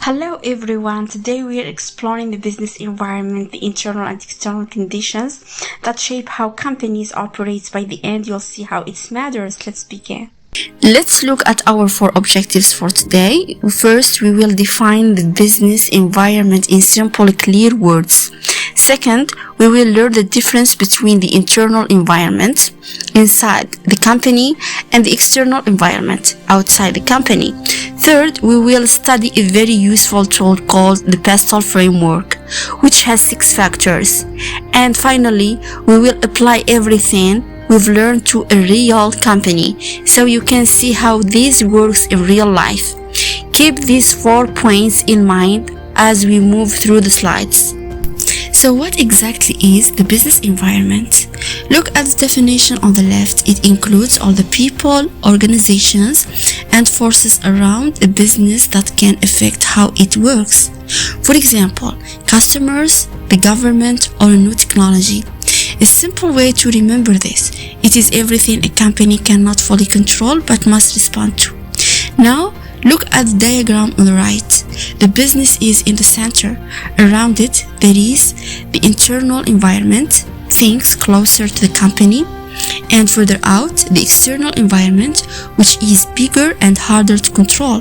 Hello everyone, today we are exploring the business environment, the internal and external conditions that shape how companies operate. By the end, you'll see how it matters. Let's begin. Let's look at our 4 objectives for today. First, we will define the business environment in simple, clear words. Second, we will learn the difference between the internal environment inside the company and the external environment outside the company. Third, we will study a very useful tool called the PESTEL framework, which has 6 factors. And finally, we will apply everything we've learned to a real company, so you can see how this works in real life. Keep these 4 points in mind as we move through the slides. So what exactly is the business environment? Look at the definition on the left. It includes all the people, organizations, and forces around a business that can affect how it works. For example, customers, the government, or a new technology. A simple way to remember this: it is everything a company cannot fully control but must respond to. Now, look at the diagram on the right. The business is in the center. Around it, there is the internal environment, things closer to the company, and further out, the external environment, which is bigger and harder to control.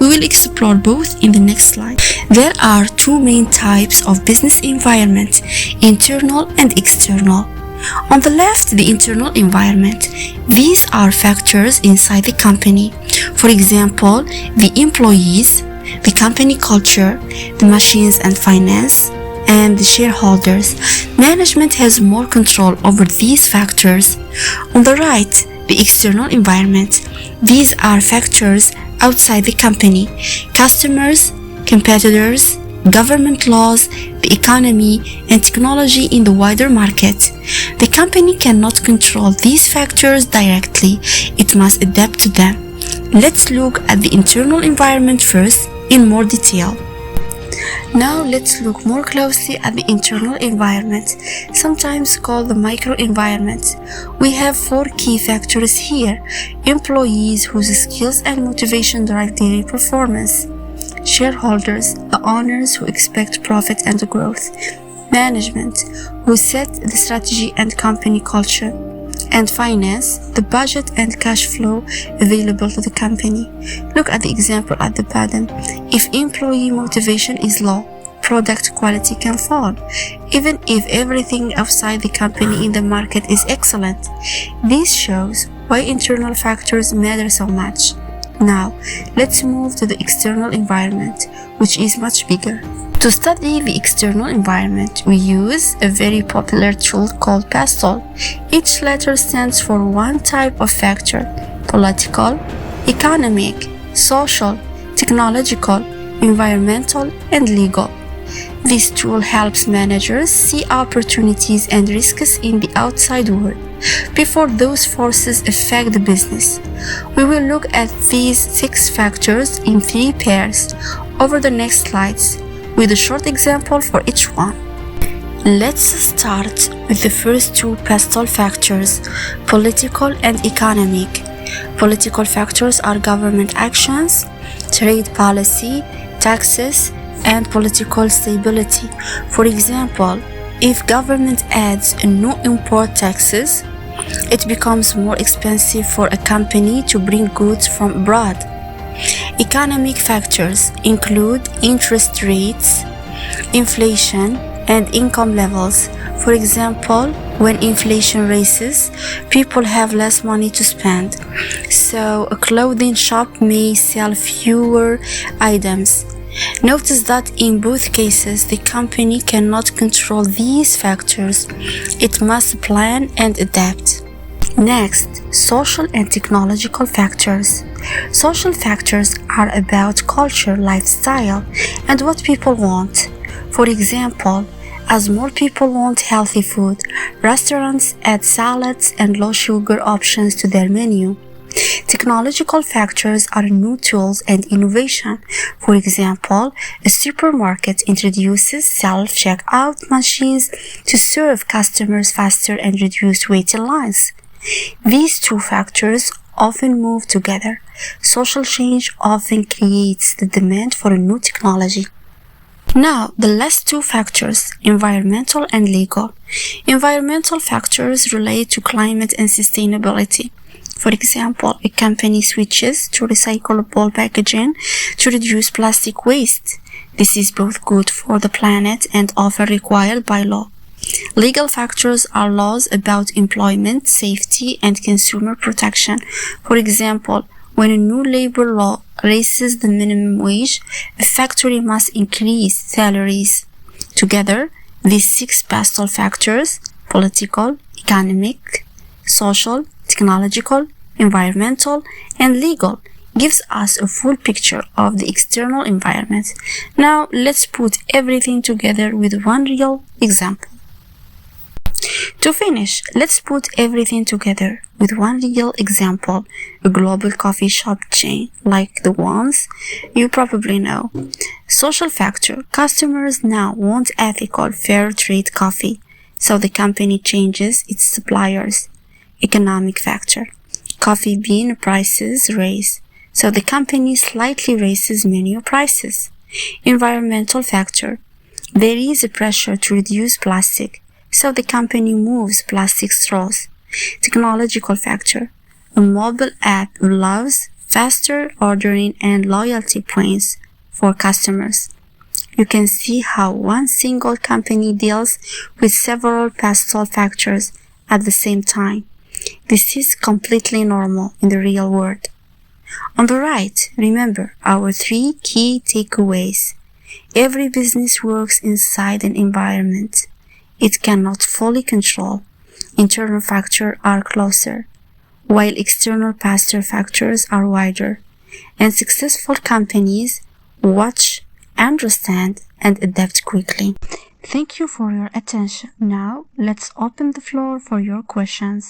We will explore both in the next slide. There are 2 main types of business environment, internal and external. On the left, the internal environment. These are factors inside the company. For example, the employees, the company culture, the machines and finance, and the shareholders. Management has more control over these factors. On the right, the external environment. These are factors outside the company: customers, competitors, government laws, the economy, and technology in the wider market. The company cannot control these factors directly. It must adapt to them. Let's look at the internal environment first in more detail. Now let's look more closely at the internal environment, sometimes called the microenvironment. We have 4 key factors here: employees whose skills and motivation drive daily performance, shareholders, the owners who expect profit and growth, management, who set the strategy and company culture, and finance, the budget and cash flow available to the company. Look at the example at the bottom. If employee motivation is low, product quality can fall, even if everything outside the company in the market is excellent. This shows why internal factors matter so much. Now, let's move to the external environment, which is much bigger. To study the external environment, we use a very popular tool called PESTEL. Each letter stands for one type of factor: political, economic, social, technological, environmental, and legal. This tool helps managers see opportunities and risks in the outside world before those forces affect the business. We will look at these 6 factors in 3 pairs over the next slides, with a short example for each one. Let's start with the first 2 PESTEL factors, political and economic. Political factors are government actions, trade policy, taxes, and political stability. For example, if government adds no import taxes, it becomes more expensive for a company to bring goods from abroad. Economic factors include interest rates, inflation, and income levels. For example, when inflation rises, people have less money to spend, so a clothing shop may sell fewer items. Notice that in both cases, the company cannot control these factors. It must plan and adapt. Next, social and technological factors. Social factors are about culture, lifestyle, and what people want. For example, as more people want healthy food, restaurants add salads and low-sugar options to their menu. Technological factors are new tools and innovation. For example, a supermarket introduces self-checkout machines to serve customers faster and reduce waiting lines. These 2 factors often move together. Social change often creates the demand for a new technology. Now, the last two factors, environmental and legal. Environmental factors relate to climate and sustainability. For example, a company switches to recyclable packaging to reduce plastic waste. This is both good for the planet and often required by law. Legal factors are laws about employment, safety, and consumer protection. For example, when a new labor law raises the minimum wage, a factory must increase salaries. Together, these 6 PESTEL factors, political, economic, social, technological, environmental, and legal, gives us a full picture of the external environment. Now, let's put everything together with one real example. To finish, let's put everything together with one real example, a global coffee shop chain like the ones you probably know. Social factor, customers now want ethical, fair trade coffee, so the company changes its suppliers. Economic factor, coffee bean prices rise, so the company slightly raises menu prices. Environmental factor, there is a pressure to reduce plastic, so the company moves plastic straws. Technological factor, a mobile app allows faster ordering and loyalty points for customers. You can see how one single company deals with several PESTEL factors at the same time. This is completely normal in the real world. On the right, remember our 3 key takeaways. Every business works inside an environment it cannot fully control. Internal factors are closer, while external PESTEL factors are wider. And successful companies watch, understand, and adapt quickly. Thank you for your attention. Now, let's open the floor for your questions.